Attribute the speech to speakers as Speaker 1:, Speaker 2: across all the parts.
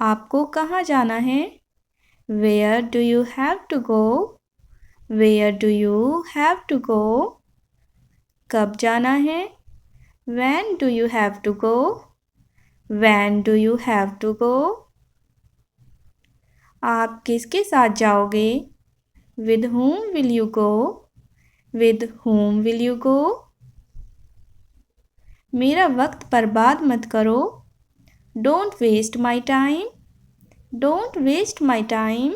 Speaker 1: आपको कहाँ जाना है? Where do you have to go? Where do you have to go? कब जाना है? When do you have to go? When do you have to go? आप किसके साथ जाओगे? With whom will you go? With whom will you go? मेरा वक्त बर्बाद मत करो. Don't waste my time. Don't waste my time.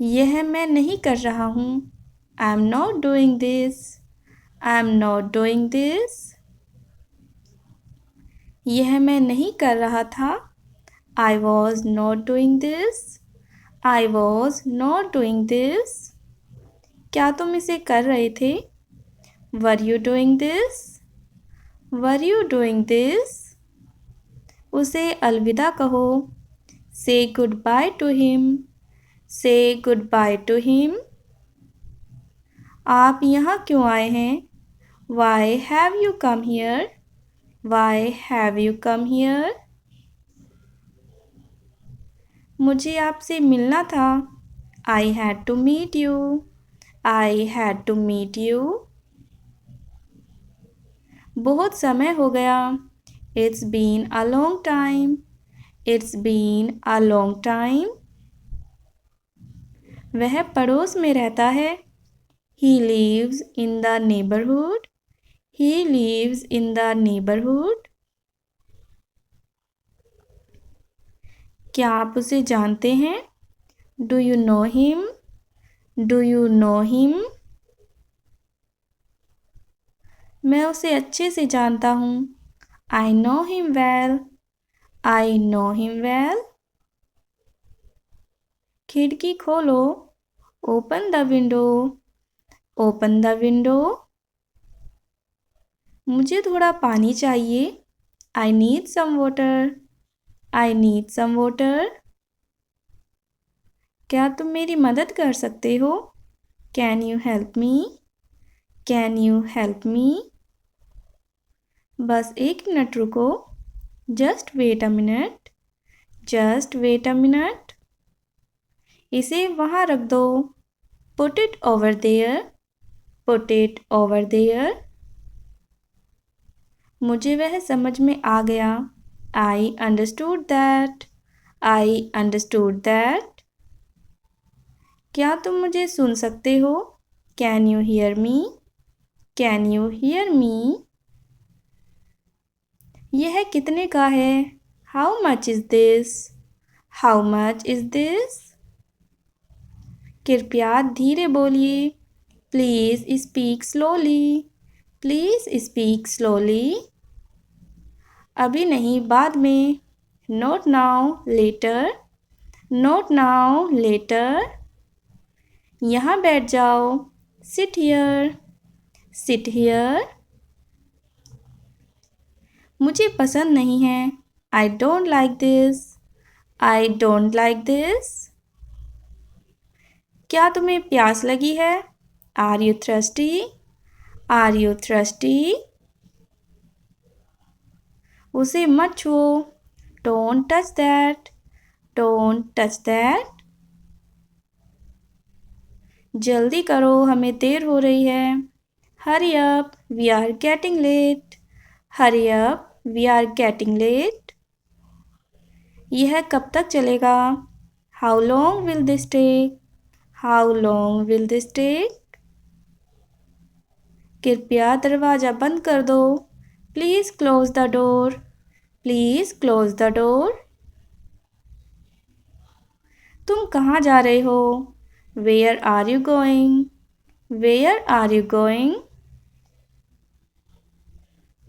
Speaker 1: यह मैं नहीं कर रहा हूँ. I'm not doing this. I'm not doing this. यह मैं नहीं कर रहा था. I was not doing this. I was not doing this. क्या तुम इसे कर रहे थे? Were you doing this? Were you doing this? उसे अलविदा कहो. Say goodbye to him. Say goodbye to him. आप यहाँ क्यों आए हैं? Why have you come here? Why have you come here? मुझे आपसे मिलना था. I had to meet you. I had to meet you. बहुत समय हो गया. It's been a long time. It's been a long time. वह पड़ोस में रहता है. He lives in the neighborhood. He lives in the neighborhood. क्या आप उसे जानते हैं? Do you know him? Do you know him? मैं उसे अच्छे से जानता हूँ. I know him well. I know him well. खिड़की खोलो. Open the window. Open the window. मुझे थोड़ा पानी चाहिए. I need some water. I need some water. क्या तुम मेरी मदद कर सकते हो? Can you help me? Can you help me? बस 1 मिनट रुको. Just wait a minute. Just wait a minute. इसे वहाँ रख दो. Put it over there. Put it over there. मुझे वह समझ में आ गया. I understood that. I understood that. क्या तुम मुझे सुन सकते हो? Can you hear me? Can you hear me? यह कितने का है? How much is this? How much is this? कृपया धीरे बोलिए. Please speak slowly. Please speak slowly. अभी नहीं, बाद में. Not now, later. Not now, later. यहाँ बैठ जाओ. Sit here. Sit here. मुझे पसंद नहीं है. I don't like this. I don't like this. क्या तुम्हें प्यास लगी है? Are you thirsty? Are you thirsty? उसे मत छुओ. Don't touch that. Don't touch that. जल्दी करो, हमें देर हो रही है. Hurry up, we are getting late. Hurry up, we are getting late. यह कब तक चलेगा? How long will this take? How long will this take? कृपया दरवाज़ा बंद कर दो. Please close the door. Please close the door. तुम कहाँ जा रहे हो? Where are you going? Where are you going?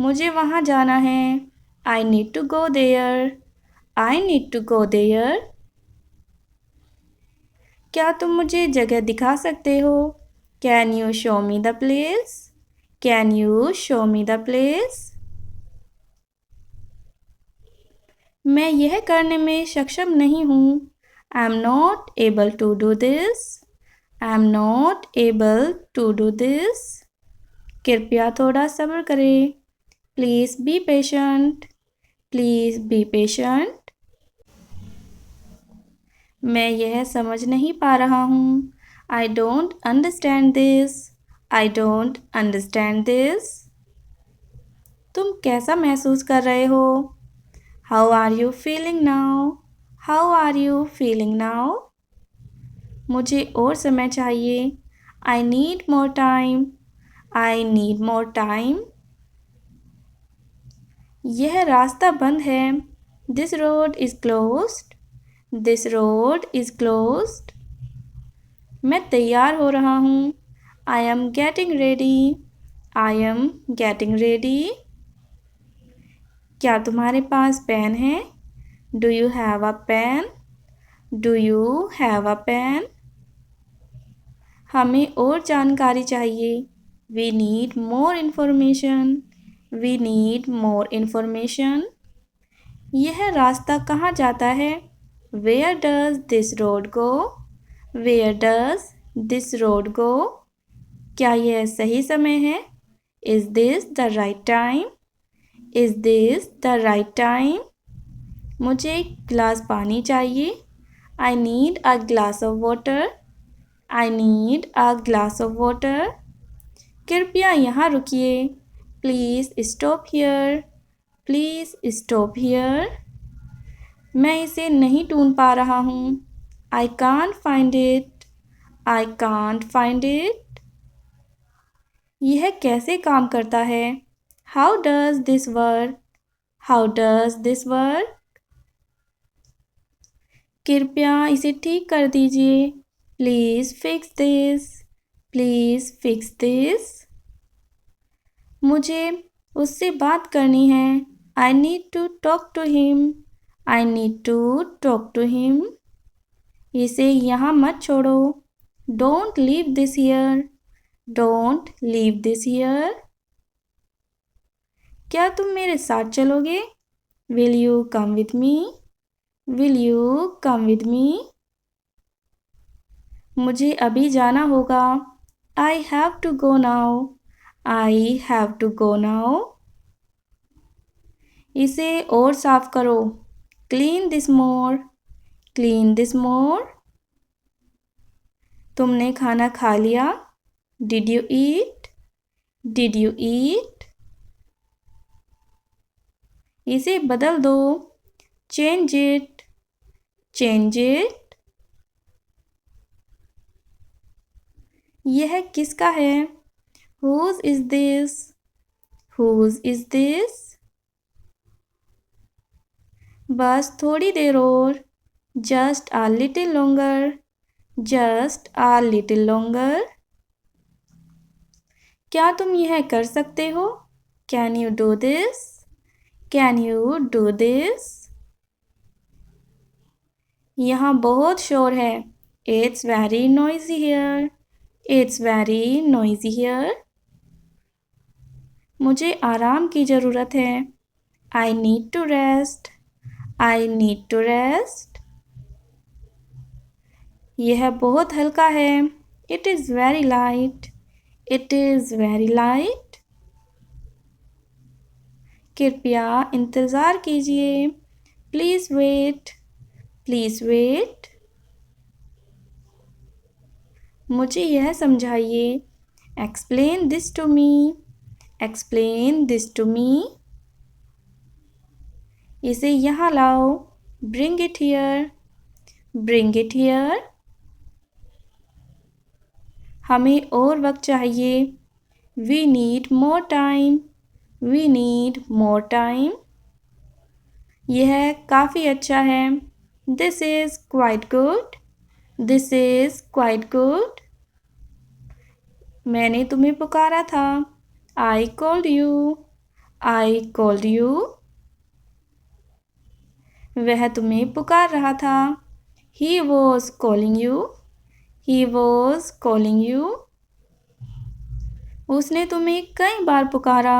Speaker 1: मुझे वहाँ जाना है. I need to go there. I need to go there. क्या तुम मुझे जगह दिखा सकते हो? Can you show me the place? Can you show me the place? मैं यह करने में सक्षम नहीं हूँ. I'm not able to do this. I'm not able to do this. कृपया थोड़ा सब्र करें. Please be patient. Please be patient. मैं यह समझ नहीं पा रहा हूँ। I don't understand this. I don't understand this. तुम कैसा महसूस कर रहे हो? How are you feeling now? How are you feeling now? मुझे और समय चाहिए। I need more time. I need more time. यह रास्ता बंद है। This road is closed. This road is closed. मैं तैयार हो रहा हूँ। I am getting ready. I am getting ready. क्या तुम्हारे पास पेन है? Do you have a pen? Do you have a pen? हमें और जानकारी चाहिए। We need more information. We need more information. यह रास्ता कहाँ जाता है? Where does this road go? Where does this road go? क्या यह सही समय है? Is this the right time? Is this the right time? मुझे एक गिलास पानी चाहिए। I need a glass of water. I need a glass of water. कृपया यहाँ रुकिए। Please stop here. Please stop here. मैं इसे नहीं ढूंढ पा रहा हूँ। I can't find it. I can't find it. यह कैसे काम करता है? How does this work? How does this work? कृपया इसे ठीक कर दीजिए। Please fix this. Please fix this. मुझे उससे बात करनी है। I need to talk to him. I need to talk to him. इसे यहाँ मत छोड़ो। Don't leave this here. Don't leave this here. क्या तुम मेरे साथ चलोगे? Will you come with me? Will you come with me? मुझे अभी जाना होगा। I have to go now. I have to go now. इसे और साफ करो। Clean this more. Clean this more. तुमने खाना खा लिया? Did you eat? Did you eat? इसे बदल दो। Change it. Change it. यह किसका है? Whose is this? Whose is this? बस थोड़ी देर और। Just a little longer. Just a little longer. क्या तुम यह कर सकते हो? Can you do this? Can you do this? यहाँ बहुत शोर है। It's very noisy here. It's very noisy here. मुझे आराम की ज़रूरत है। I need to rest. I need to rest. यह बहुत हल्का है। It is very light. It is very light. कृपया इंतज़ार कीजिए। Please wait. Please wait. मुझे यह समझाइए। Explain this to me. Explain this to me. इसे यहाँ लाओ। Bring it here. Bring it here. हमें और वक्त चाहिए। We need more time. We need more time. यह काफ़ी अच्छा है। This is quite good. This is quite good. मैंने तुम्हें पुकारा था। I called you. I called you. वह तुम्हें पुकार रहा था। He was calling you. He was calling you. उसने तुम्हें कई बार पुकारा।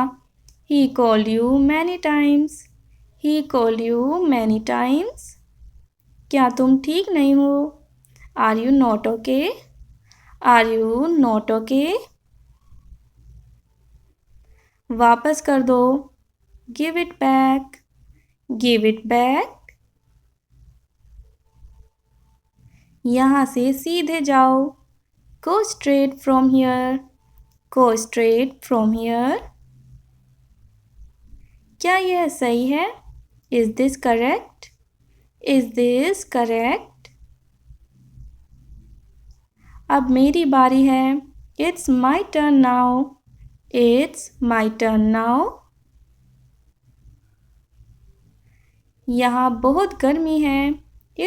Speaker 1: He called you many times. He called you many times. क्या तुम ठीक नहीं हो? Are you not okay? Are you not okay? वापस कर दो। Give it back. Give it back. यहाँ से सीधे जाओ। Go straight from here. Go straight from here. क्या यह सही है? Is this correct? Is this correct? अब मेरी बारी है। It's my turn now. It's my turn now. यहाँ बहुत गर्मी है।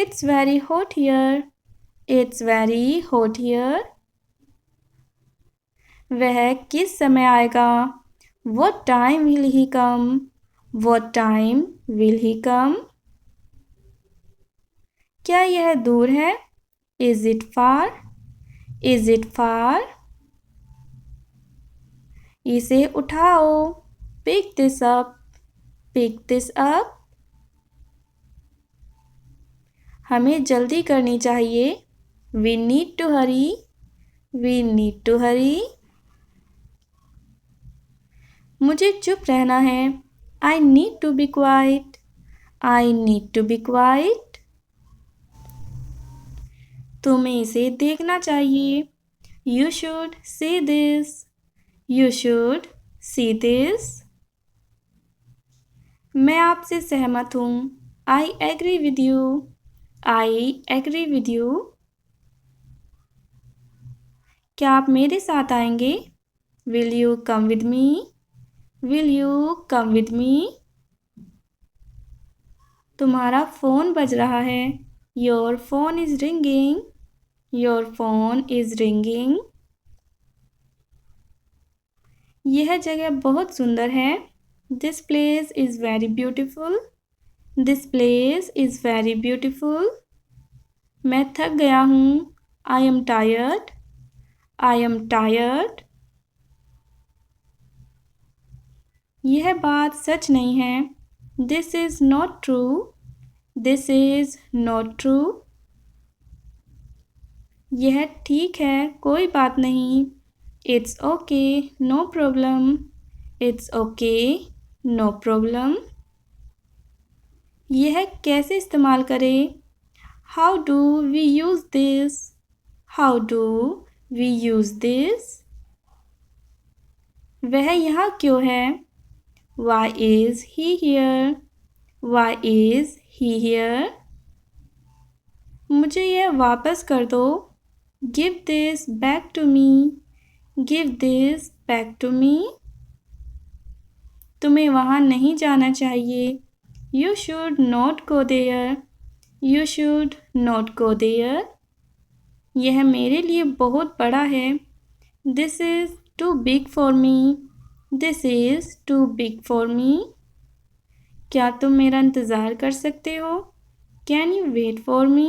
Speaker 1: It's very hot here. It's very hot here. वह किस समय आएगा? What time will he come? What time will he come? क्या यह दूर है? Is it far? Is it far? इसे उठाओ। Pick this up. Pick this up. हमें जल्दी करनी चाहिए। We need to hurry. We need to hurry. मुझे चुप रहना है। I need to be quiet. I need to be quiet. तुम्हें इसे देखना चाहिए। You should see this. You should see this. मैं आपसे सहमत हूँ। I agree with you. I agree with you. क्या आप मेरे साथ आएंगे? Will you come with me? Will you come with me? तुम्हारा फ़ोन बज रहा है। Your phone is ringing. Your phone is ringing. यह जगह बहुत सुंदर है। This place is very beautiful. This place is very beautiful. मैं थक गया हूँ। I am tired. I am tired. यह बात सच नहीं है। This is not true. This is not true. यह ठीक है, कोई बात नहीं। It's okay, no problem. It's okay, no problem. यह कैसे इस्तेमाल करें? How do we use this? How do we use this? वह यहाँ क्यों है? Why is he here? Why is he here? मुझे यह वापस कर दो। Give this back to me. Give this back to me. तुम्हें वहाँ नहीं जाना चाहिए। You should not go there. You should not go there. यह मेरे लिए बहुत बड़ा है। This is too big for me. This is too big for me. क्या तुम मेरा इंतज़ार कर सकते हो? Can you wait for me?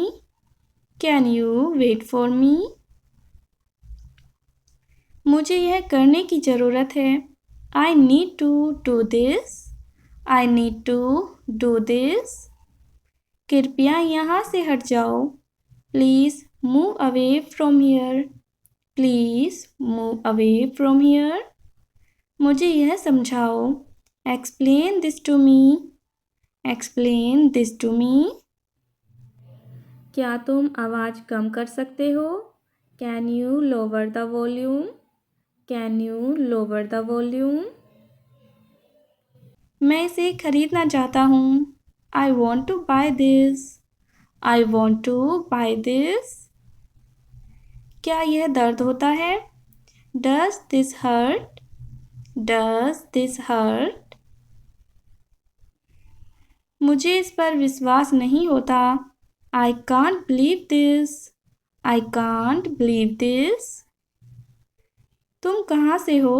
Speaker 1: Can you wait for me? मुझे यह करने की ज़रूरत है। I need to do this. I need to do this. कृपया यहाँ से हट जाओ। Please move away from here. Please move away from here. मुझे यह समझाओ। Explain this to me. Explain this to me. क्या तुम आवाज़ कम कर सकते हो? Can you lower the volume? Can you lower the volume? मैं इसे खरीदना चाहता हूँ। I want to buy this. I want to buy this. क्या यह दर्द होता है? Does this hurt? Does this hurt? मुझे इस पर विश्वास नहीं होता। I can't believe this. I can't believe this. तुम कहाँ से हो?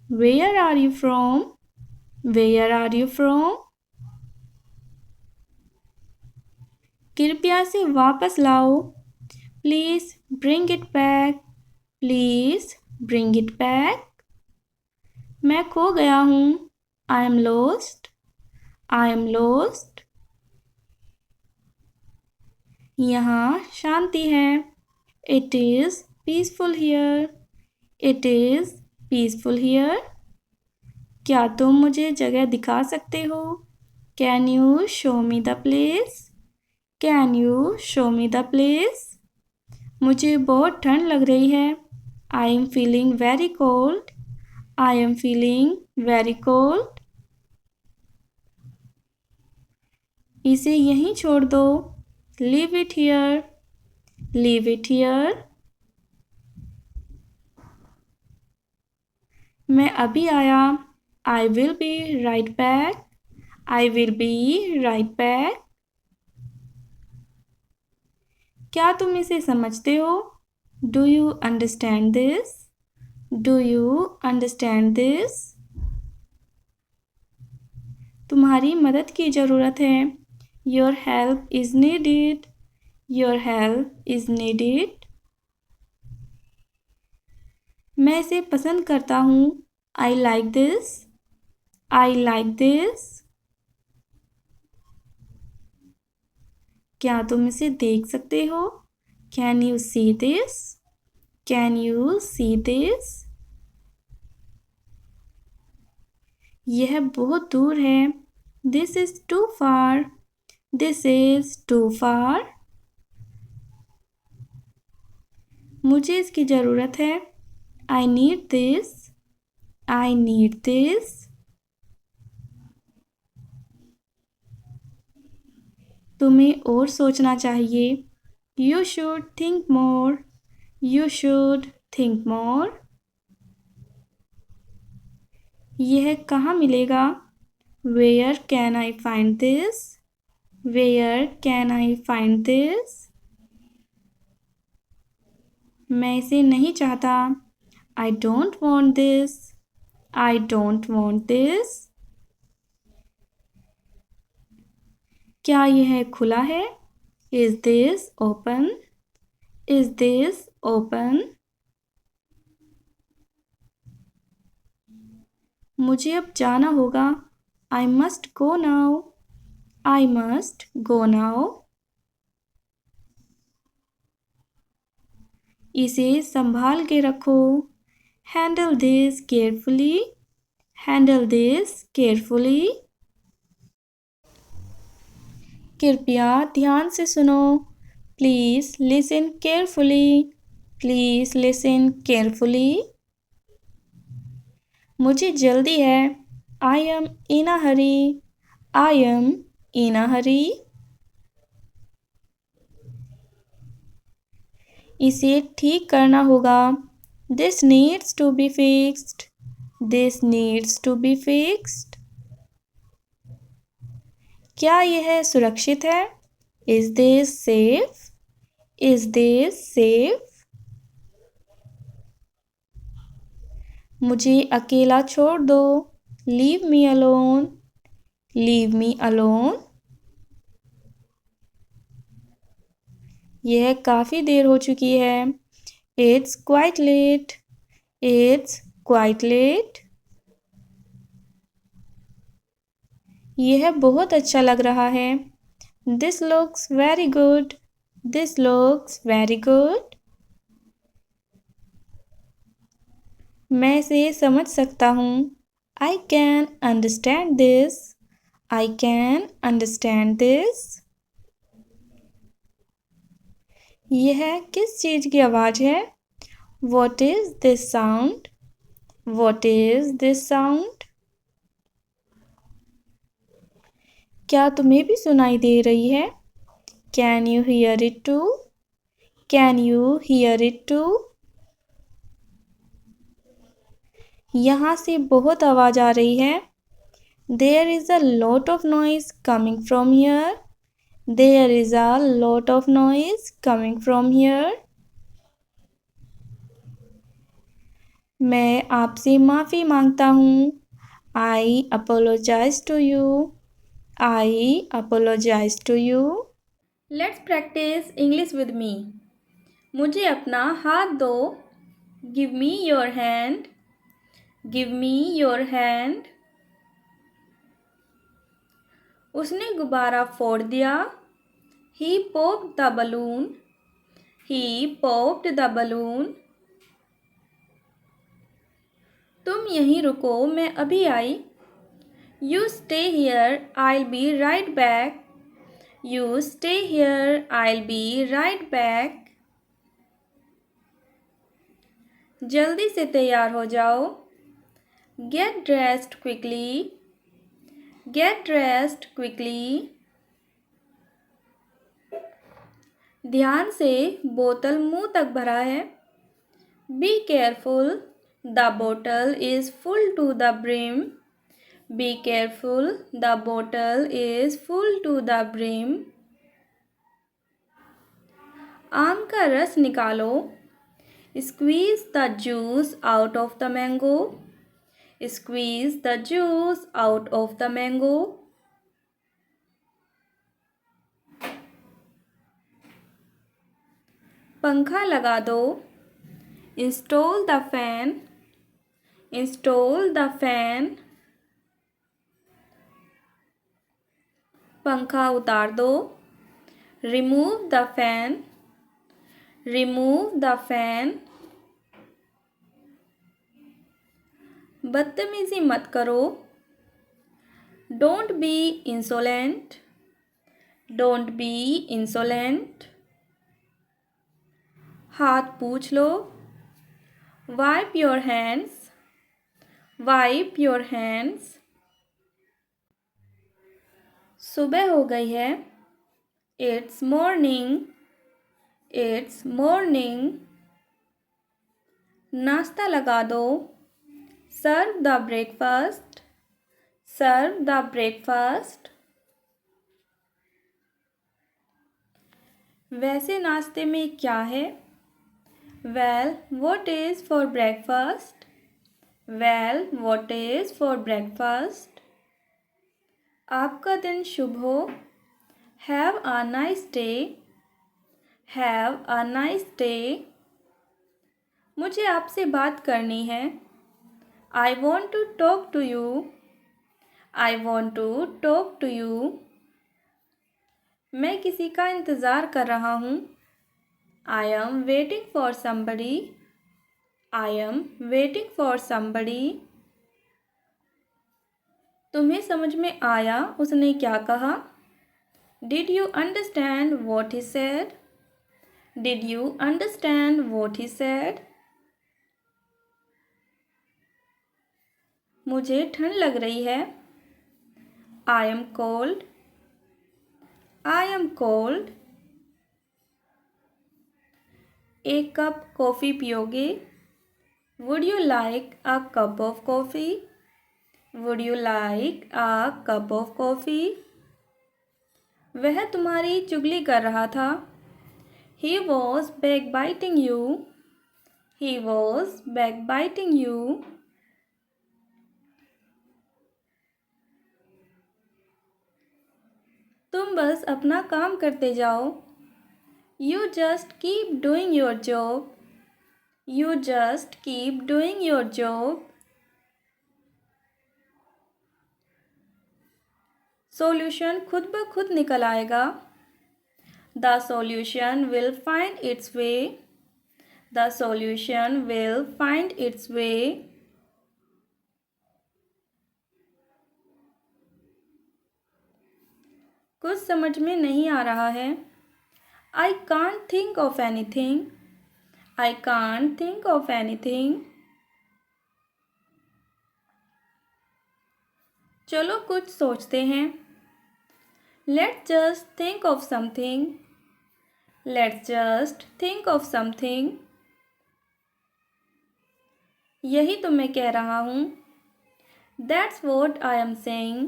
Speaker 1: Where are you from? Where are you from? कृपया इसे वापस लाओ। Please bring it back. Please bring it back. मैं खो गया हूँ। I am lost. I am lost. यहाँ शांति है। It is peaceful here. It is peaceful here. क्या तुम मुझे जगह दिखा सकते हो? Can you show me the place? Can you show me the place? मुझे बहुत ठंड लग रही है। I am feeling very cold. I am feeling very cold. इसे यहीं छोड़ दो। Leave it here. Leave it here. मैं अभी आया। I will be right back. I will be right back. क्या तुम इसे समझते हो? Do you understand this? Do you understand this? तुम्हारी मदद की ज़रूरत है। Your help is needed. Your help is needed. मैं इसे पसंद करता हूँ। आई like this. I like this. क्या तुम इसे देख सकते हो? Can you see this? Can you see this? यह बहुत दूर है। This is too far. This is too far. मुझे इसकी ज़रूरत है। I need this. I need this. तुम्हें और सोचना चाहिए। You should think more. You should think more. यह कहाँ मिलेगा? Where can I find this? Where can I find this? मैं इसे नहीं चाहता। आई don't want this. I don't want this. क्या यह खुला है? Is this open? Is this open? मुझे अब जाना होगा। I must go now. I must go now. इसे संभाल के रखो। Handle this carefully. Handle this carefully. कृपया ध्यान से सुनो। Please listen carefully. Please listen carefully. मुझे जल्दी है। I am in a hurry. I am in a hurry. इसे ठीक करना होगा। This needs to be fixed. This needs to be fixed. क्या यह सुरक्षित है? Is this safe? Is this safe? मुझे अकेला छोड़ दो। Leave me alone. Leave me alone. यह काफ़ी देर हो चुकी है। It's quite late. It's quite late. यह बहुत अच्छा लग रहा है। This looks very good. This looks very good. मैं इसे समझ सकता हूँ। I can understand this. I can understand this. यह किस चीज़ की आवाज़ है? What is this sound? What is this sound? क्या तुम्हें भी सुनाई दे रही है? Can you hear it too? Can you hear it too? यहाँ से बहुत आवाज़ आ रही है। There is a lot of noise coming from here. There is a lot of noise coming from here. मैं आपसे माफ़ी मांगता हूँ। I apologise to you. I apologise to you. Let's practise English with me. मुझे अपना हाथ दो। Give me your hand. Give me your hand. उसने गुब्बारा फोड़ दिया। He popped the balloon. He popped the balloon. तुम यहीं रुको, मैं अभी आई। You stay here, I'll be right back. You stay here, I'll be right back. जल्दी से तैयार हो जाओ। Get dressed quickly. Get dressed quickly. ध्यान से, बोतल मुंह तक भरा है। Be careful. The bottle is full to the brim. Be careful. The bottle is full to the brim. आम का रस निकालो। Squeeze the juice out of the mango. Squeeze the juice out of the mango. पंखा लगा दो। Install the fan. Install the fan. पंखा उतार दो। Remove the fan. Remove the fan. बदतमीजी मत करो। Don't be insolent. Don't be insolent. हाथ पूछ लो। Wipe your hands. Wipe your hands. सुबह हो गई है। It's morning. It's morning. नाश्ता लगा दो। Serve the breakfast. Serve the breakfast. वैसे नाश्ते में क्या है? Well, what is for breakfast? Well, what is for breakfast? आपका दिन शुभ हो। Have a nice day. Have a nice day. मुझे आपसे बात करनी है। I want to talk to you. I want to talk to you. मैं किसी का इंतज़ार कर रहा हूँ। I am waiting for somebody. I am waiting for somebody. तुम्हें समझ में आया उसने क्या कहा? Did you understand what he said? Did you understand what he said? मुझे ठंड लग रही है। I am cold. I am cold. एक कप कॉफ़ी पियोगे? Would you like a cup of coffee? Would you like a cup of coffee? वह तुम्हारी चुगली कर रहा था। He was backbiting you. He was backbiting you. तुम बस अपना काम करते जाओ। You just keep doing your job. You just keep doing your job. Solution खुद ब खुद निकल आएगा। The solution will find its way. The solution will find its way. कुछ समझ में नहीं आ रहा है। I can't think of anything. I can't think of anything. चलो कुछ सोचते हैं। Let's just think of something. Let's just think of something. यही तो मैं कह रहा हूँ। That's what I am saying.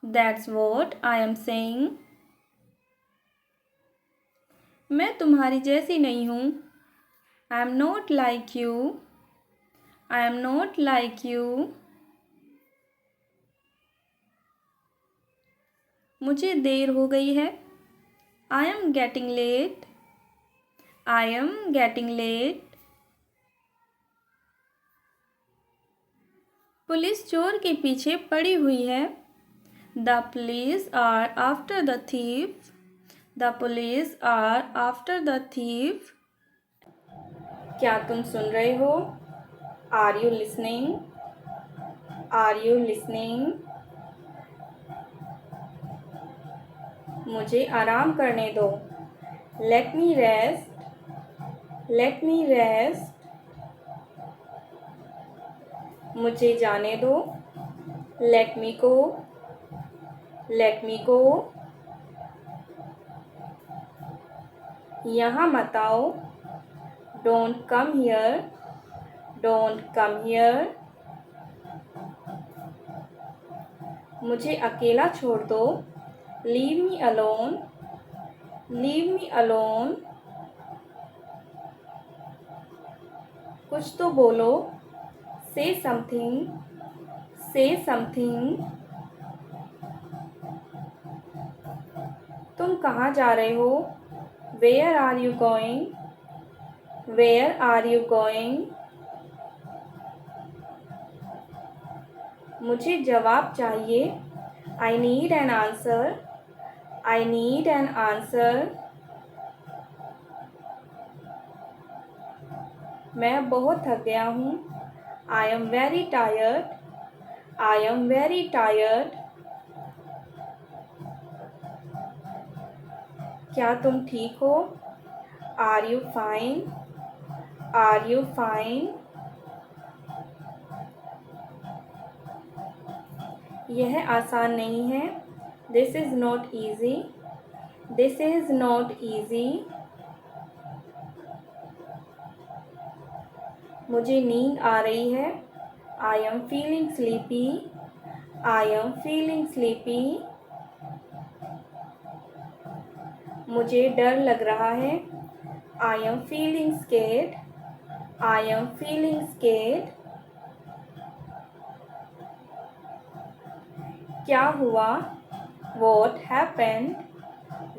Speaker 1: That's what I am saying. मैं तुम्हारी जैसी नहीं हूँ। I am not like you. I am not like you. मुझे देर हो गई है। I am getting late. I am getting late. Police चोर के पीछे पड़ी हुई है। The police are after the thief. The police are after the thief. क्या तुम सुन रहे हो? Are you listening? Are you listening? मुझे आराम करने दो। Let me rest. Let me rest. मुझे जाने दो। लेट मी गो। लेट मी गो। यहाँ मत आओ। Don't come here. Don't come here. मुझे अकेला छोड़ दो। Leave me alone. Leave me alone. कुछ तो बोलो। से समथिंग। से समथिंग। तुम कहाँ जा रहे हो? Where are you going? Where are you going? मुझे जवाब चाहिए। I need an answer. I need an answer. मैं बहुत थक गया हूँ। I am very tired. I am very tired. क्या तुम ठीक हो? Are you fine? Are you fine? यह आसान नहीं है। This is not easy. This is not easy. मुझे नींद आ रही है। I am feeling sleepy. I am feeling sleepy. मुझे डर लग रहा है। I am feeling scared. I am feeling scared. क्या हुआ? What happened?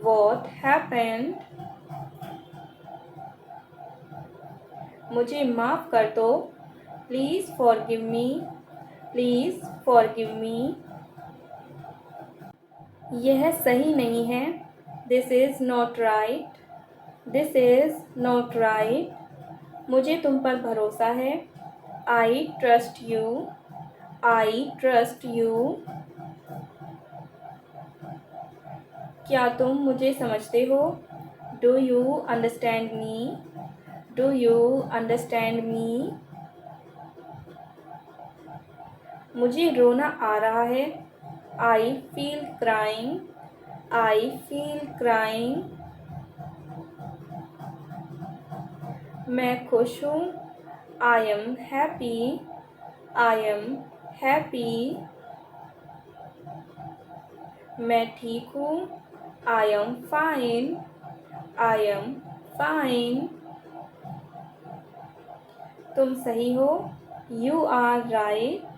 Speaker 1: What happened? मुझे माफ़ कर दो। Please forgive me. Please forgive me. यह सही नहीं है। This is not right. This is not right. मुझे तुम पर भरोसा है। I trust you. I trust you. क्या तुम मुझे समझते हो? Do you understand me? Do you understand me? मुझे रोना आ रहा है। I feel crying. I feel crying. मैं खुश हूँ। I am happy. I am happy. मैं ठीक हूँ। I am fine. I am fine. तुम सही हो। You are right.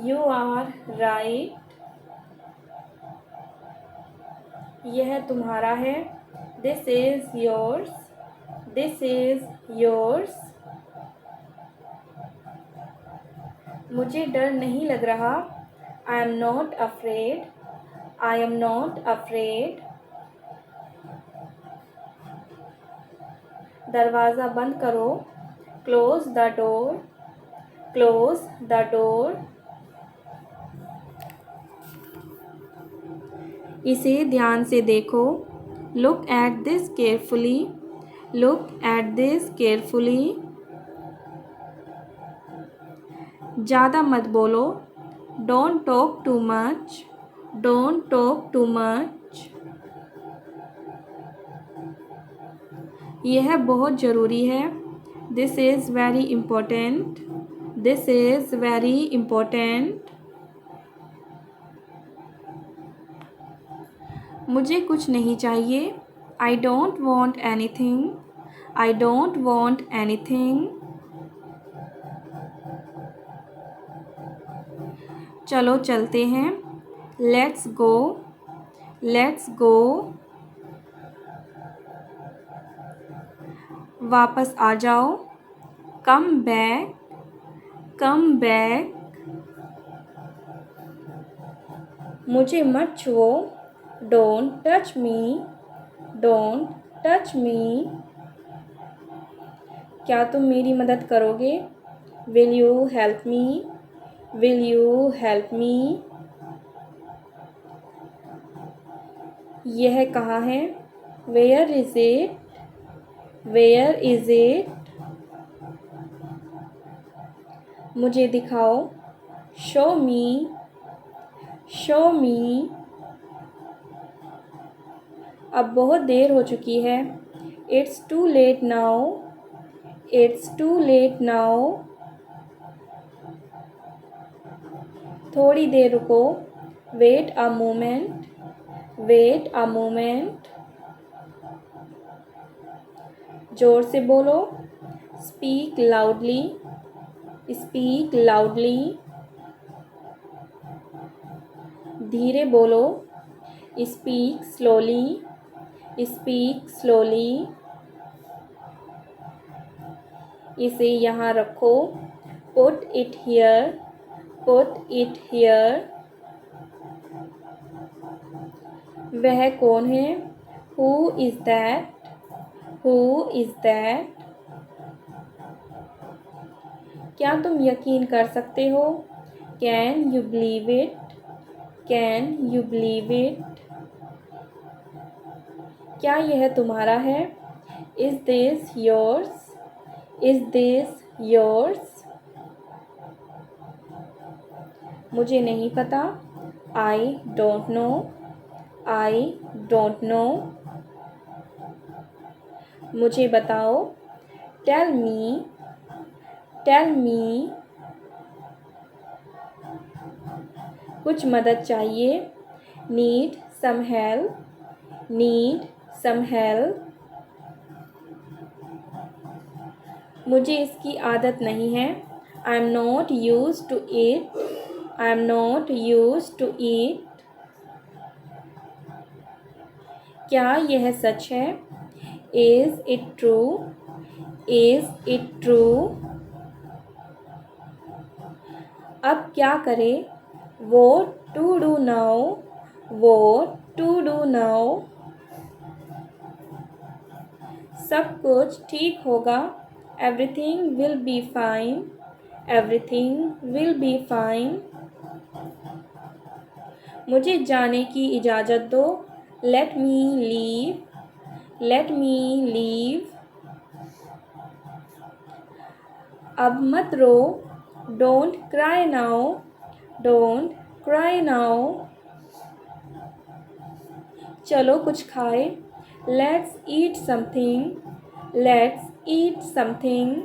Speaker 1: You are right. यह तुम्हारा है। This is yours. This is yours. मुझे डर नहीं लग रहा। I am not afraid. I am not afraid. दरवाज़ा बंद करो। Close the door. Close the door. इसे ध्यान से देखो। Look at this carefully. Look at this carefully. ज़्यादा मत बोलो। Don't talk too much. Don't talk too much. यह बहुत ज़रूरी है। This is very important. This is very important. मुझे कुछ नहीं चाहिए। I don't want anything. I don't want anything. चलो चलते हैं। Let's go. Let's go. वापस आ जाओ। Come back. Come back. मुझे मत छुओ। Don't touch me. Don't touch me. क्या तुम मेरी मदद करोगे? Will you help me? Will you help me? यह कहाँ है? Where is it? Where is it? मुझे दिखाओ। Show me, show me. अब बहुत देर हो चुकी है। It's too late now, it's too late now. थोड़ी देर रुको। Wait a moment, wait a moment. जोर से बोलो। Speak loudly, speak loudly. धीरे बोलो। Speak slowly, speak slowly. इसे यहाँ रखो। Put it here, put it here. वह कौन है? Who is that, who is that. क्या तुम यकीन कर सकते हो? Can you believe it, can you believe it. क्या यह तुम्हारा है? Is this yours, is this yours. मुझे नहीं पता। I don't know, I don't know. मुझे बताओ। Tell me, tell me. कुछ मदद चाहिए। Need some help, need some help. मुझे इसकी आदत नहीं है। I am not use to it, I am not use to it. क्या यह सच है? Is it true, is it true. अब क्या करें? What to do now, what to do now। सब कुछ ठीक होगा। Everything will be fine, everything will be fine। मुझे जाने की इजाज़त दो। Let me leave, let me leave। अब मत रो। Don't cry now, don't cry now। चलो कुछ खाए। Let's eat something, let's eat something।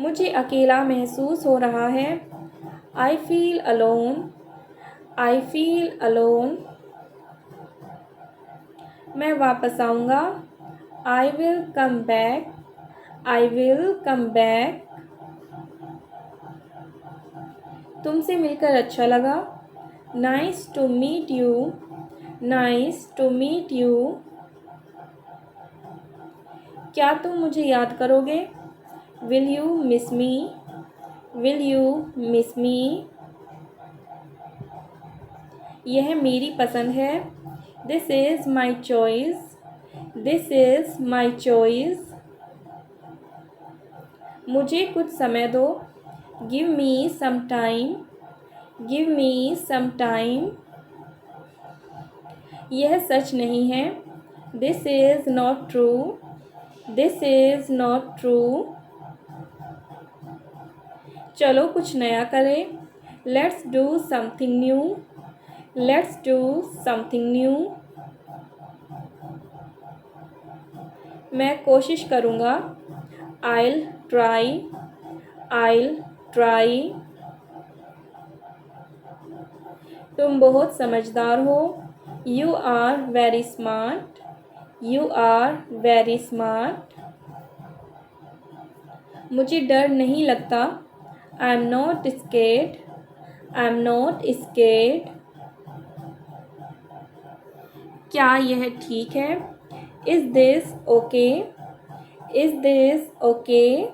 Speaker 1: मुझे अकेला महसूस हो रहा है। I feel alone, I feel alone। मैं वापस आऊँगा। I will come back, I will come back। तुमसे मिलकर अच्छा लगा। Nice to meet you, nice to meet you। क्या तुम मुझे याद करोगे? Will you miss me, will you miss me। यह मेरी पसंद है। This is my choice, this is my choice। मुझे कुछ समय दो। Give me some time, give me some time। यह सच नहीं है। This is not true, this is not true। चलो कुछ नया करें। Let's do something new, let's do something new। मैं कोशिश करूँगा। I'll try, I'll try। तुम बहुत समझदार हो। You are very smart, you are very smart। मुझे डर नहीं लगता। I am not scared, I am not scared। क्या यह ठीक है? Is this okay, is this okay।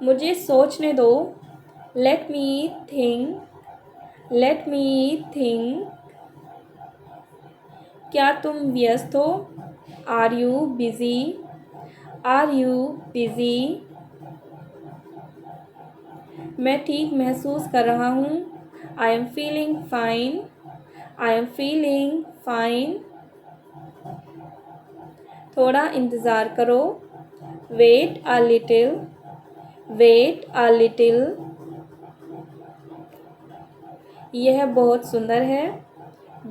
Speaker 1: मुझे सोचने दो। Let me think, let me think। क्या तुम व्यस्त हो? Are you busy, are you busy। मैं ठीक महसूस कर रहा हूँ। I am feeling fine, I am feeling fine। थोड़ा इंतज़ार करो। Wait a little. Wait a little. यह बहुत सुंदर है.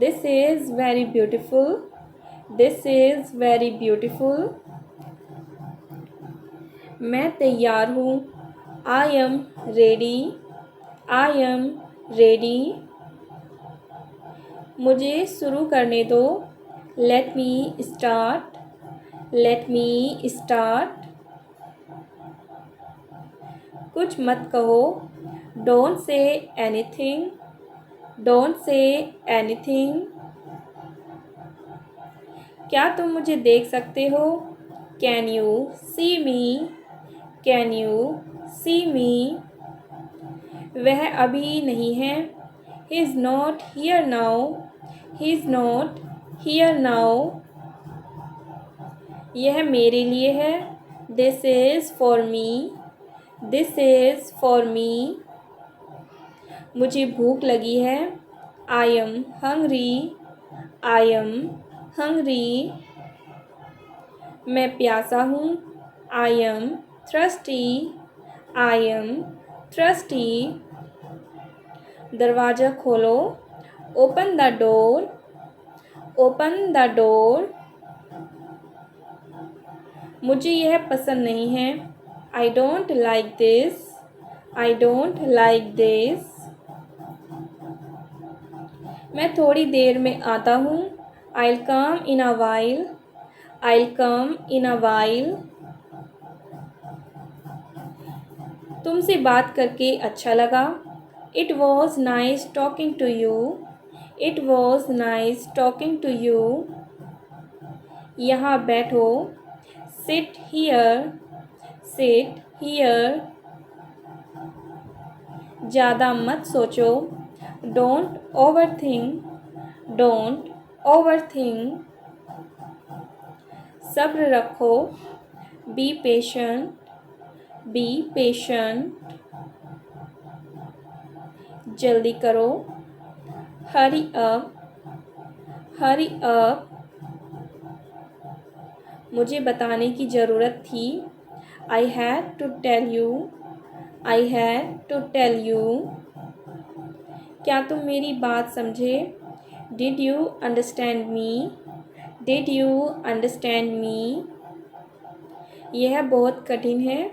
Speaker 1: This is very beautiful. This is very beautiful. मैं तैयार हूँ. I am ready. I am ready. मुझे शुरू करने दो. Let me start. Let me start. कुछ मत कहो. Don't say anything. Don't say anything. क्या तुम मुझे देख सकते हो? Can you see me? Can you see me? वह अभी नहीं है. He is not here now. He is not here now. यह मेरे लिए है. This is for me. This is for me. मुझे भूख लगी है. I am hungry. I am hungry. मैं प्यासा हूँ. I am thirsty. I am thirsty. दरवाज़ा खोलो. Open the door. Open the door. मुझे यह पसंद नहीं है. I don't like this. I don't like this. मैं थोड़ी देर में आता हूँ. I'll come in a while. I'll come in a while. तुमसे बात करके अच्छा लगा. It was nice talking to you. It was nice talking to you. यहाँ बैठो. Sit here. Sit here. ज़्यादा मत सोचो. Don't overthink. Don't overthink. सब्र रखो. Be patient. Be patient. जल्दी करो. Hurry up. Hurry up. मुझे बताने की ज़रूरत थी. I had to tell you. I had to tell you. क्या तुम मेरी बात समझे? Did you understand me? Did you understand me? यह बहुत कठिन है.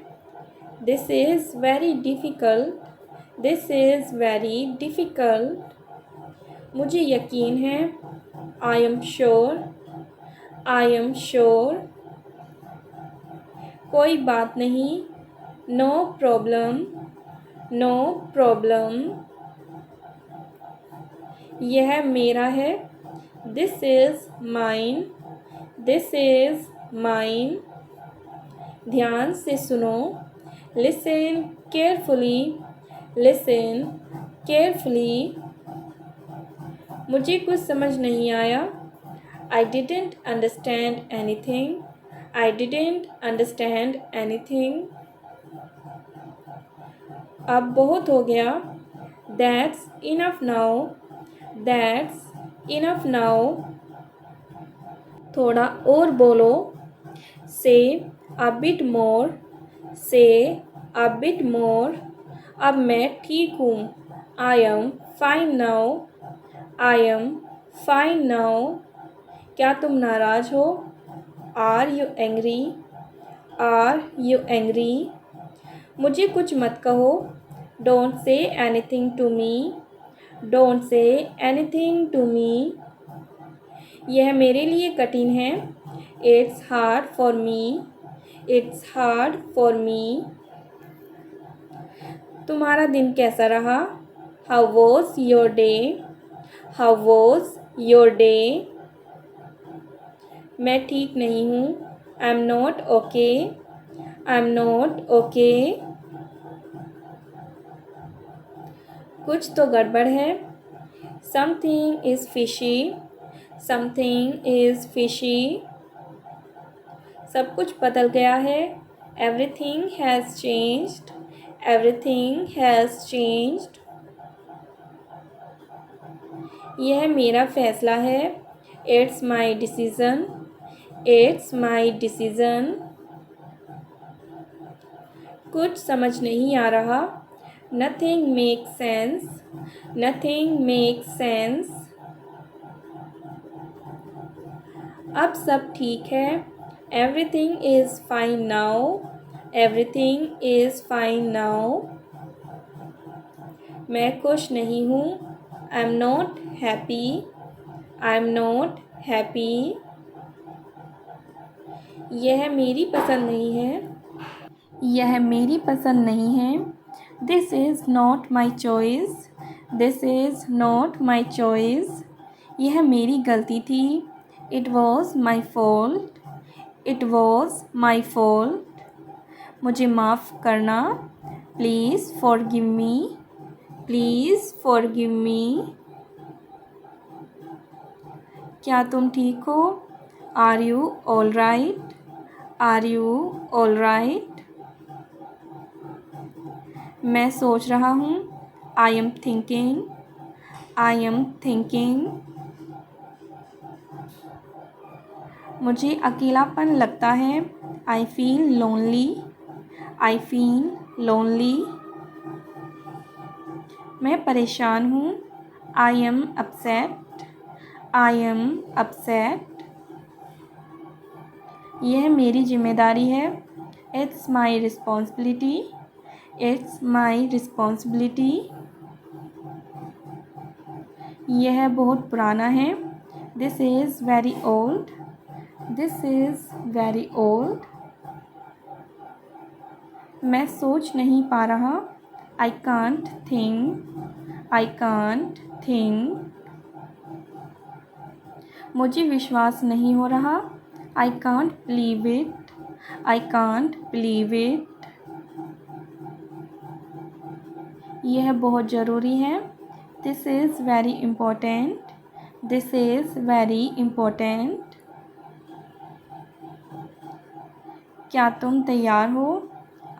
Speaker 1: This is very difficult. This is very difficult. मुझे यकीन है. I am sure. I am sure. कोई बात नहीं. No problem. No problem. यह मेरा है. This is mine. This is mine. ध्यान से सुनो. Listen carefully. Listen carefully. मुझे कुछ समझ नहीं आया. I didn't understand anything. I didn't understand anything. अब बहुत हो गया. That's enough now. That's enough now. थोड़ा और बोलो. Say a bit more. Say a bit more. अब मैं ठीक हूँ. I am fine now. I am fine now. क्या तुम नाराज़ हो? Are you angry? Are you angry? मुझे कुछ मत कहो. Don't say anything to me. Don't say anything to me. यह मेरे लिए कठिन है. It's hard for me. It's hard for me. तुम्हारा दिन कैसा रहा? How was your day? How was your day? मैं ठीक नहीं हूँ. I'm not okay. I'm not okay. कुछ तो गड़बड़ है. Something is fishy. Something is fishy. सब कुछ बदल गया है. Everything has changed. Everything has changed. यह मेरा फैसला है. It's my decision. It's my decision. कुछ समझ नहीं आ रहा। Nothing makes sense. Nothing makes sense. अब सब ठीक है। Everything is fine now. Everything is fine now. मैं खुश नहीं हूँ। I'm not happy. I'm not happy. यह मेरी पसंद नहीं है। यह मेरी पसंद नहीं है। This is not my choice. This is not my choice. यह मेरी गलती थी। It was my fault. It was my fault. मुझे माफ़ करना। Please forgive me. Please forgive me. क्या तुम ठीक हो? Are you all right? Are you all right? मैं सोच रहा हूँ। I am thinking. I am thinking. मुझे अकेलापन लगता है। I feel lonely. I feel lonely. मैं परेशान हूँ। I am upset. I am upset. यह मेरी जिम्मेदारी है। It's my responsibility. It's my responsibility. यह बहुत पुराना है। This is very old. This is very old. मैं सोच नहीं पा रहा। I can't think. I can't think. मुझे विश्वास नहीं हो रहा। I can't believe it. I can't believe it. यह बहुत ज़रूरी है। This is very important. This is very important. क्या तुम तैयार हो?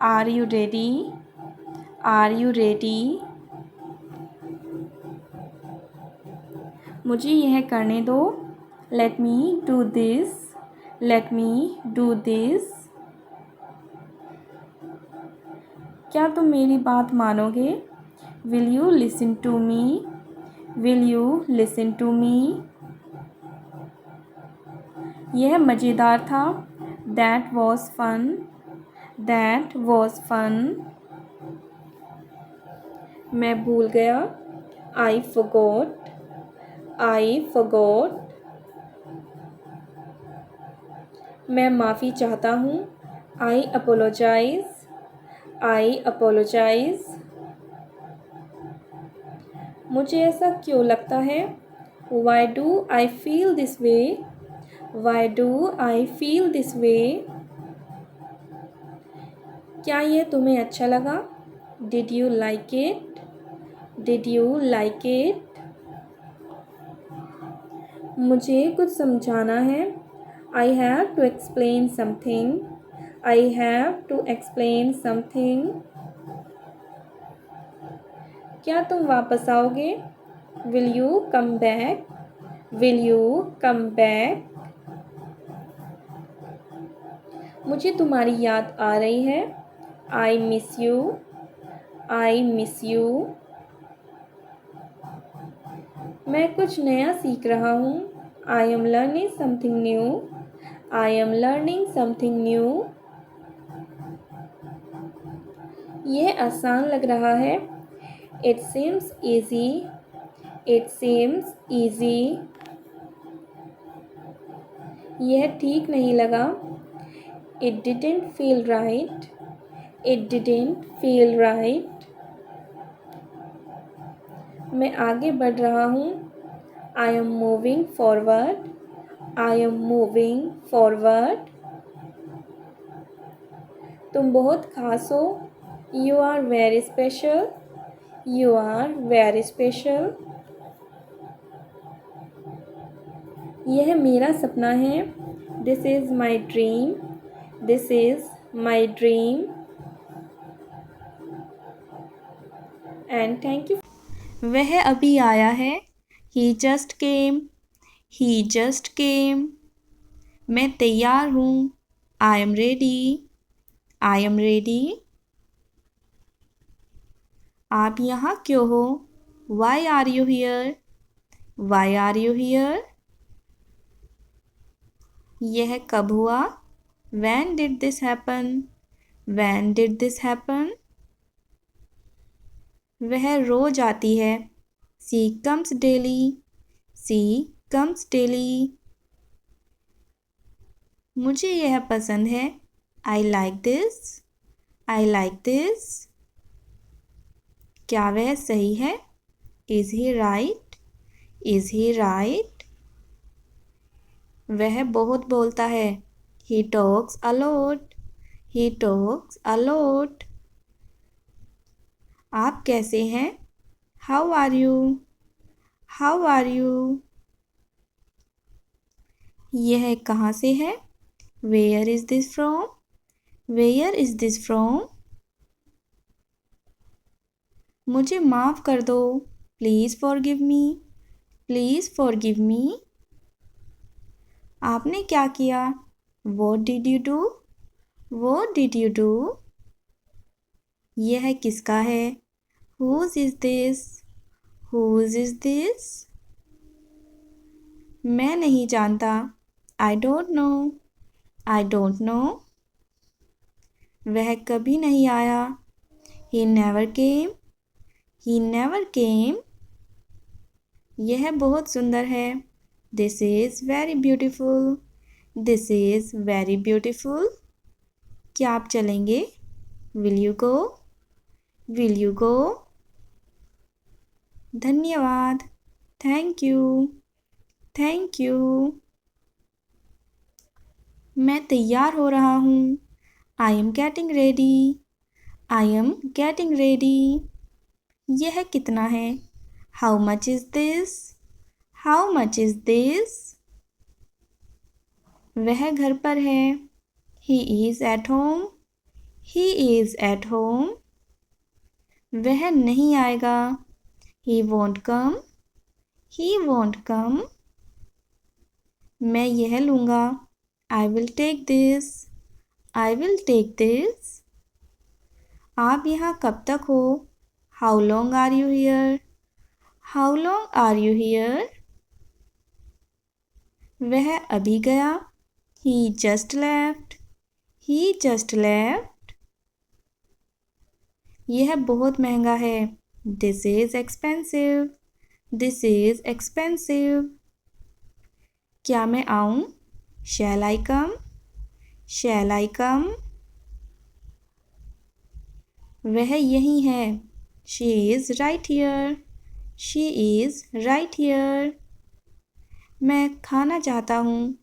Speaker 1: Are you ready? Are you ready? मुझे यह करने दो। Let me do this. Let me do this. क्या तुम मेरी बात मानोगे? Will you listen to me? Will you listen to me? यह मज़ेदार था। That was fun. That was fun. मैं भूल गया। I forgot. I forgot. मैं माफ़ी चाहता हूँ। I apologize. I apologize. मुझे ऐसा क्यों लगता है? Why do I feel this way? Why do I feel this way? क्या यह तुम्हें अच्छा लगा? Did you like it? Did you like it? मुझे कुछ समझाना है। I have to explain something. I have to explain something. क्या तुम वापस आओगे? Will you come back? Will you come back? मुझे तुम्हारी याद आ रही है। I miss you. I miss you. मैं कुछ नया सीख रहा हूँ। I am learning something new. I am learning something new. यह आसान लग रहा है। It seems easy. It seems easy. यह ठीक नहीं लगा। It didn't feel right. It didn't feel right. मैं आगे बढ़ रहा हूँ। I am moving forward. I am moving forward. तुम बहुत खास हो। You are very special. You are very special. यह मेरा सपना है। This is my dream. This is my dream. And thank you. वह अभी आया है। He just came. He just came. मैं तैयार हूँ। I am ready. I am ready. आप यहाँ क्यों हो? Why are you here? Why are you here? यह कब हुआ? When did this happen? When did this happen? वह रोज आती है। She comes daily. She comes daily. मुझे यह पसंद है। I like this. I like this. क्या वह सही है? Is he right? Is he right? वह बहुत बोलता है। He talks a lot. He talks a lot. आप कैसे हैं? How are you? How are you? यह कहाँ से है? Where is this from? Where is this from? मुझे माफ़ कर दो। Please forgive me. Please forgive me. आपने क्या किया? What did you do? What did you do? यह किसका है? Whose is this? Whose is this? मैं नहीं जानता। I don't know. I don't know. वह कभी नहीं आया। He never came. He never came. यह बहुत सुंदर है। This is very beautiful. This is very beautiful. क्या आप चलेंगे? Will you go? Will you go? धन्यवाद। Thank you. Thank you. मैं तैयार हो रहा हूँ। I am getting ready. I am getting ready. यह कितना है? How much is this? How much is this? वह घर पर है। He is at home. He is at home. वह नहीं आएगा। He won't come. He won't come. मैं यह लूँगा। I will take this. I will take this. आप यहाँ कब तक हो? How long are you here? How long are you here? वह अभी गया। He just left. He just left. यह बहुत महंगा है। This is expensive. This is expensive. क्या मैं आऊँ? Shall I come? Shall I come? वह यहीं है। She is right here. She is right here. मैं खाना चाहता हूँ।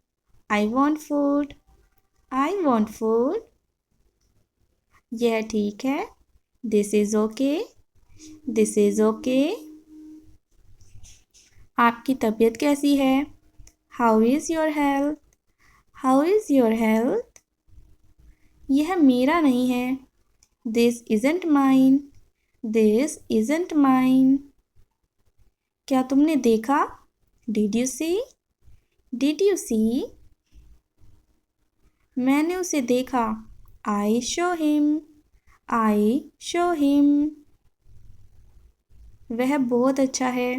Speaker 1: I want food. I want food. यह ठीक है। This is okay. This is okay. आपकी तबीयत कैसी है? How is your health? How is your health? यह मेरा नहीं है। This isn't mine. This isn't mine. क्या तुमने देखा? Did you see? Did you see? मैंने उसे देखा। I saw him. I saw him. वह बहुत अच्छा है।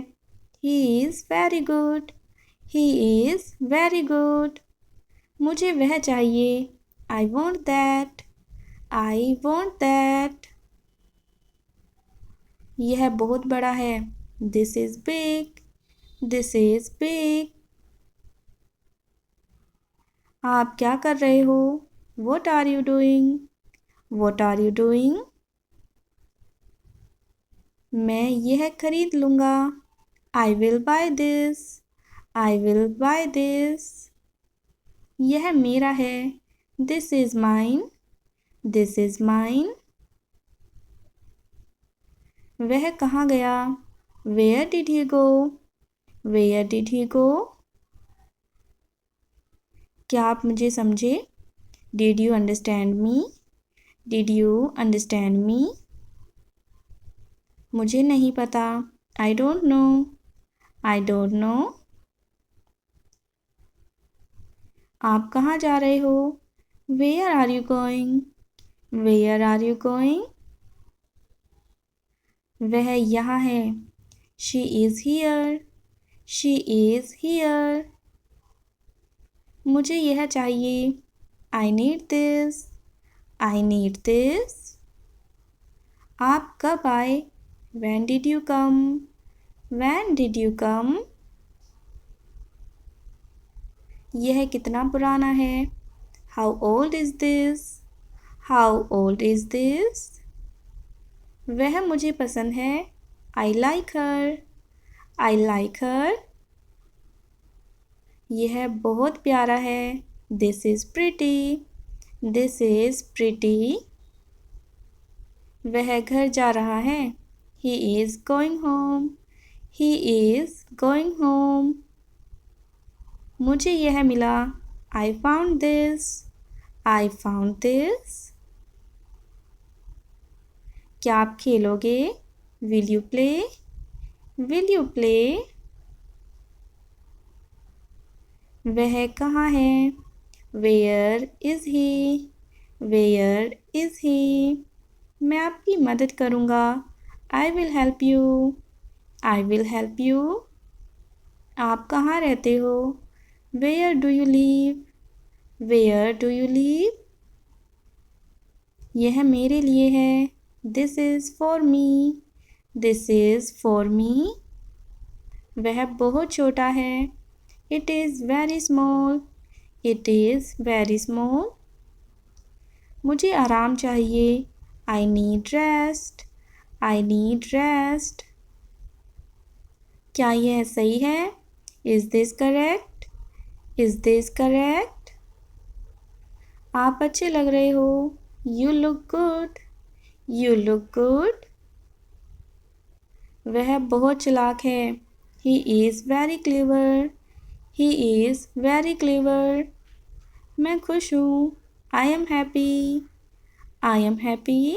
Speaker 1: He is very good. He is very good. मुझे वह चाहिए। I want that. I want that. यह बहुत बड़ा है। This is big. This is big. आप क्या कर रहे हो? What are you doing? What are you doing? मैं यह खरीद लूँगा। I will buy this. I will buy this. यह मेरा है। This is mine. This is mine. वह कहाँ गया? Where did he go? Where did he go? क्या आप मुझे समझे? Did you understand me? Did you understand me? मुझे नहीं पता। I don't know. I don't know. आप कहाँ जा रहे हो? Where are you going? Where are you going? वह यहाँ है। She is here. She is here. मुझे यह चाहिए। I need this. I need this. आप कब आए? When did you come? When did you come? यह कितना पुराना है? How old is this? How old is this? वह मुझे पसंद है। I like her. I like her. यह बहुत प्यारा है। This is pretty. This is pretty. वह घर जा रहा है। He is going home. He is going home. मुझे यह मिला। I found this. I found this. क्या आप खेलोगे? Will you play? Will you play? वह कहाँ है? Where is he? Where is he? मैं आपकी मदद करूँगा। I will help you. I will help you. आप कहाँ रहते हो? Where do you live? Where do you live? यह मेरे लिए है। This is for me. This is for me. वह बहुत छोटा है। It is very small. It is very small. मुझे आराम चाहिए। I need rest. I need rest. क्या यह सही है? Is this correct? Is this correct? आप अच्छे लग रहे हो। You look good. You look good. वह बहुत चालाक है। He is very clever. He is very clever. मैं खुश हूँ। I am happy. I am happy.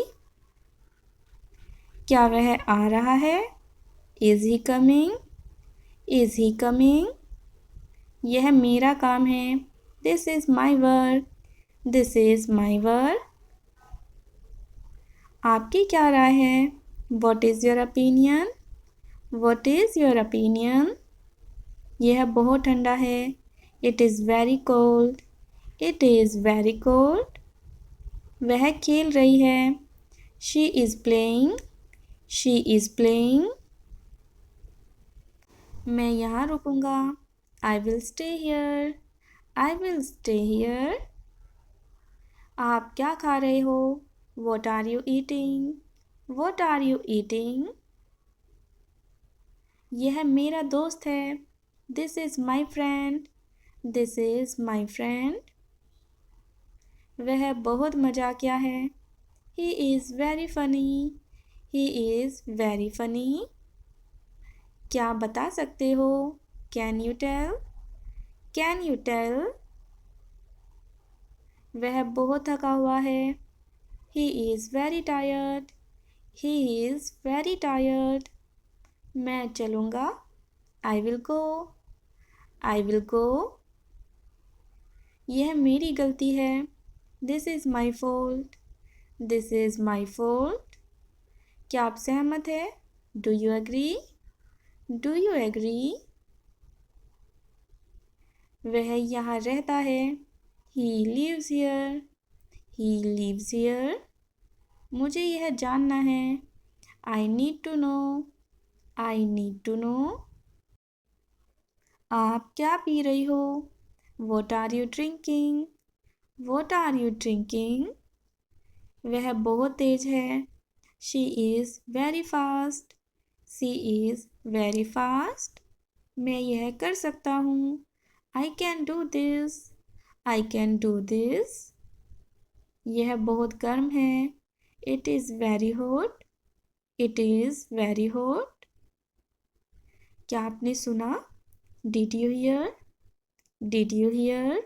Speaker 1: क्या वह आ रहा है? Is he coming? Is he coming? यह मेरा काम है। This is my work. This is my work. आपकी क्या राय है? What is your opinion? What is your opinion? यह बहुत ठंडा है। It is very cold. It is very cold. वह खेल रही है। She is playing. She is playing. मैं यहाँ रुकूंगा। I will stay here. I will stay here. आप क्या खा रहे हो? What are you eating? What are you eating? यह मेरा दोस्त है। This is my friend. This is my friend. वह बहुत मजाकिया है। He is very funny. He is very funny. क्या आप बता सकते हो? Can you tell? Can you tell? वह बहुत थका हुआ है। He is very tired. He is very tired. मैं चलूँगा। I will go. I will go. यह मेरी गलती है। This is my fault. This is my fault. क्या आप सहमत हैं? Do you agree? Do you agree? वह यहाँ रहता है। He lives here. He lives here. मुझे यह जानना है। I need to know. I need to know. आप क्या पी रही हो? What are you drinking? What are you drinking? वह बहुत तेज है। She is very fast. She is very fast. मैं यह कर सकता हूँ। I can do this. I can do this. यह बहुत गर्म है। It is very hot. It is very hot. क्या आपने सुना? Did you hear? Did you hear?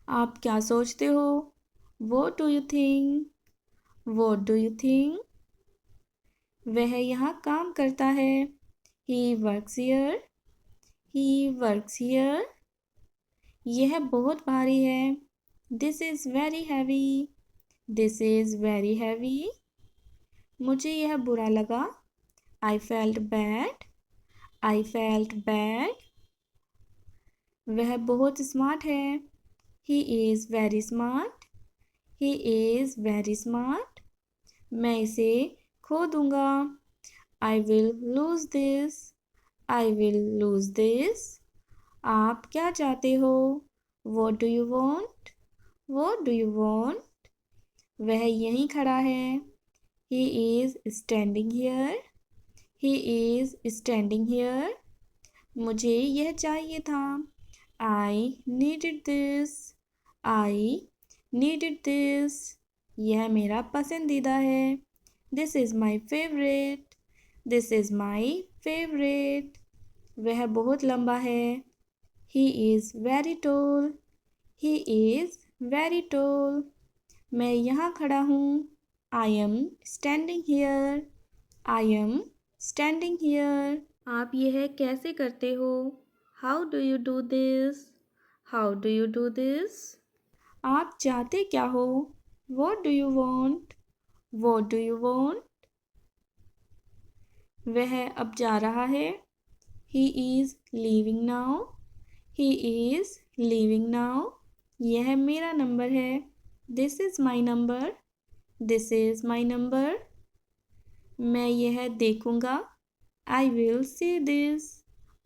Speaker 1: आप क्या सोचते हो? What do you think? What do you think? वह यहाँ काम करता है। He works here. He works here. यह बहुत भारी है। This is very heavy. This is very heavy. मुझे यह बुरा लगा। I felt bad. I felt bad. वह बहुत स्मार्ट है। He is very smart. He is very smart. मैं इसे खो दूंगा। I will lose this. I will lose this. आप क्या चाहते हो? What do you want? What do you want? वह यहीं खड़ा है। He is standing here. He is standing here. मुझे यह चाहिए था। I needed this. I needed this. यह मेरा पसंदीदा है। This is my favorite. This is my favorite. वह बहुत लंबा है। He is very tall. He is very tall. मैं यहाँ खड़ा हूँ। I am standing here. I am standing here. आप यह कैसे करते हो? How do you do this? How do you do this? आप चाहते क्या हो? What do you want? What do you want? वह अब जा रहा है। He is leaving now. He is leaving now. यह मेरा नंबर है। This is my number. This is my number. मैं यह देखूंगा। I will see this.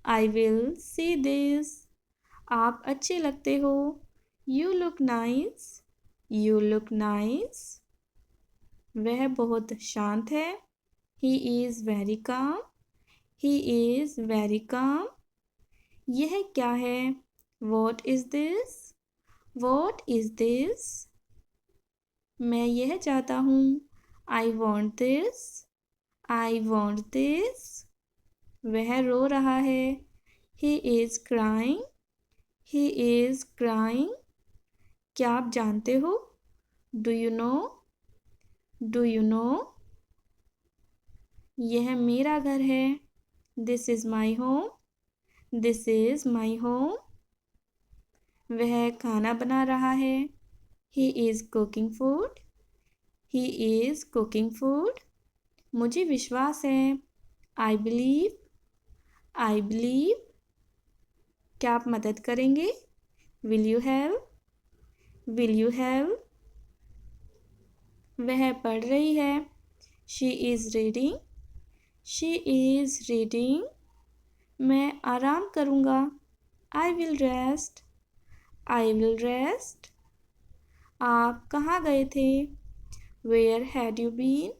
Speaker 1: I will see this. आप अच्छे लगते हो। You look nice. You look nice. वह बहुत शांत है। He is very calm. He is very calm. यह क्या है? What is this? What is this? मैं यह चाहता हूँ। I want this. I want this. वह रो रहा है। He is crying. He is crying. क्या आप जानते हो? Do you know? Do you know? यह मेरा घर है। This is my home. This is my home. वह खाना बना रहा है। He is cooking food. He is cooking food. मुझे विश्वास है। I believe. I believe. क्या आप मदद करेंगे? Will you help? Will you help? वह पढ़ रही है। She is reading. She is reading. मैं आराम करूँगा। I will rest. I will rest. आप कहाँ गए थे? Where had you been?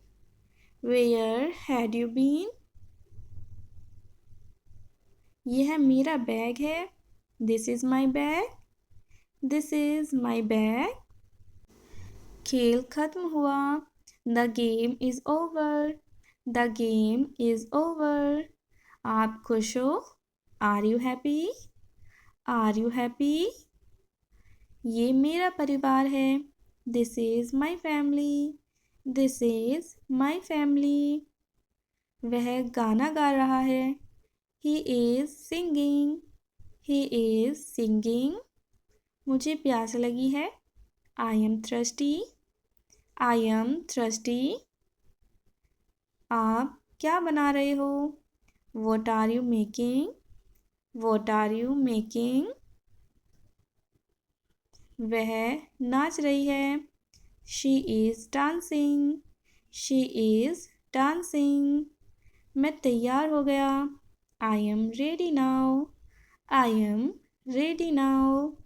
Speaker 1: Where had you been? यह मेरा बैग है। This is my bag. This is my bag. खेल खत्म हुआ। The game is over. The game is over. आप खुश हो? Are you happy? Are you happy? ये मेरा परिवार है। This is my family. This is my family. वह गाना गा रहा है। He is singing. He is singing. मुझे प्यास लगी है। I am thirsty. I am thirsty. आप क्या बना रहे हो? What are you making? What are you making? वह नाच रही है। She is dancing. She is dancing. मैं तैयार हो गया। I am ready now. I am ready now.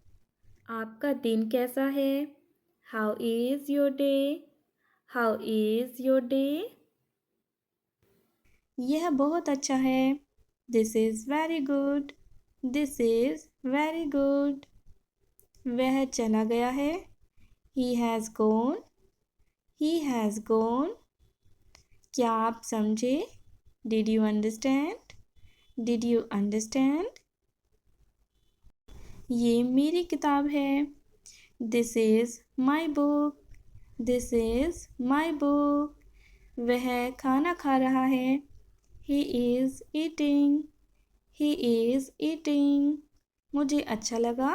Speaker 1: आपका दिन कैसा है? How is your day? How is your day? यह बहुत अच्छा है। This is very good. This is very good. वह चला गया है। He has gone. He has gone. क्या आप समझे? Did you understand? Did you understand? ये मेरी किताब है। This is my book. This is my book. वह खाना खा रहा है। He is eating. He is eating. मुझे अच्छा लगा।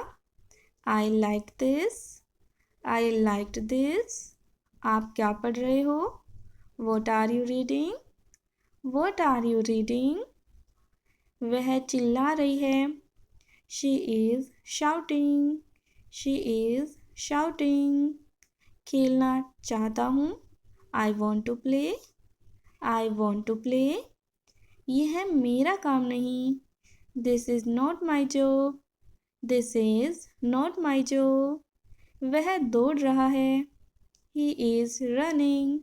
Speaker 1: I liked this. I liked this. आप क्या पढ़ रहे हो? What are you reading? What are you reading? वह चिल्ला रही है. She is shouting. She is shouting. खेलना चाहता हूँ. I want to play. I want to play. यह मेरा काम नहीं. This is not my job. This is not my job. वह दौड़ रहा है. He is running.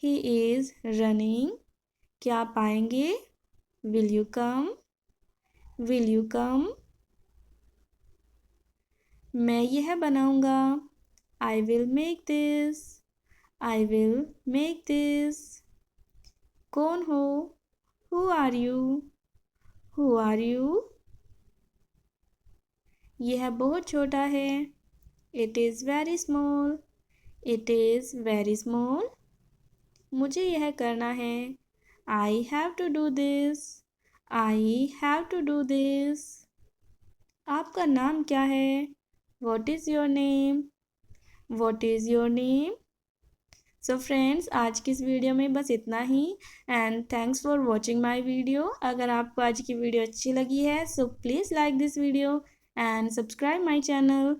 Speaker 1: He is running. क्या आप आएंगे? Will you come? Will you come? मैं यह बनाऊंगा. I will make this. I will make this. कौन हो? Who are you? Who are you? यह बहुत छोटा है. It is very small. It is very small. मुझे यह करना है. I have to do this. I have to do this. आपका नाम क्या है? What is your name? What is your name? So friends, आज की इस वीडियो में बस इतना ही. And thanks for watching my video. अगर आपको आज की वीडियो अच्छी लगी है so please like this video and subscribe my channel.